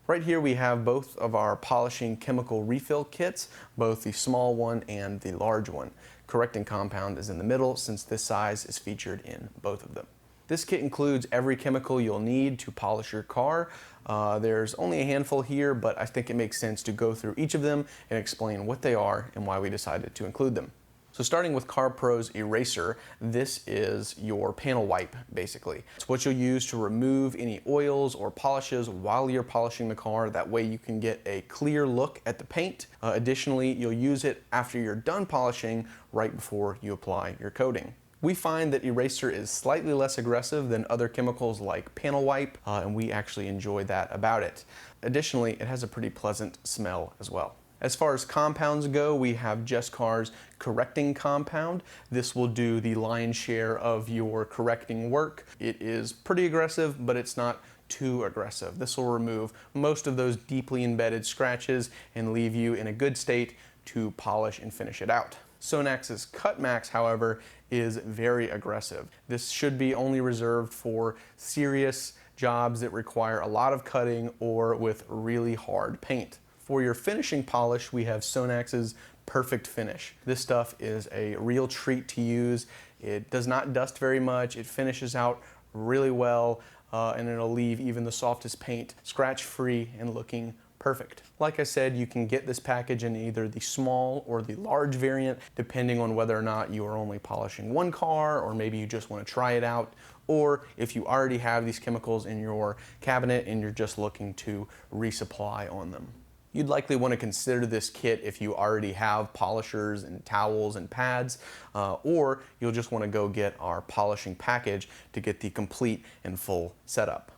Right here we have both of our polishing chemical refill kits, both the small one and the large one. Correcting compound is in the middle since this size is featured in both of them. This kit includes every chemical you'll need to polish your car. There's only a handful here, but I think it makes sense to go through each of them and explain what they are and why we decided to include them. So starting with CarPro's Eraser, this is your panel wipe, basically. It's what you'll use to remove any oils or polishes while you're polishing the car. That way you can get a clear look at the paint. Additionally, you'll use it after you're done polishing, right before you apply your coating. We find that Eraser is slightly less aggressive than other chemicals like panel wipe, and we actually enjoy that about it. Additionally, it has a pretty pleasant smell as well. As far as compounds go, we have Just Car's Correcting Compound. This will do the lion's share of your correcting work. It is pretty aggressive, but it's not too aggressive. This will remove most of those deeply embedded scratches and leave you in a good state to polish and finish it out. Sonax's Cut Max, however, is very aggressive. This should be only reserved for serious jobs that require a lot of cutting or with really hard paint. For your finishing polish, we have Sonax's Perfect Finish. This stuff is a real treat to use. It does not dust very much. It finishes out really well, and it'll leave even the softest paint scratch-free and looking perfect. Like I said, you can get this package in either the small or the large variant, depending on whether or not you are only polishing one car, or maybe you just want to try it out, or if you already have these chemicals in your cabinet and you're just looking to resupply on them. You'd likely want to consider this kit if you already have polishers and towels and pads, or you'll just want to go get our polishing package to get the complete and full setup.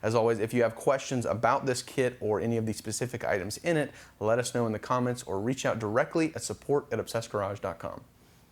As always, if you have questions about this kit or any of the specific items in it, let us know in the comments or reach out directly at support@obsessedgarage.com.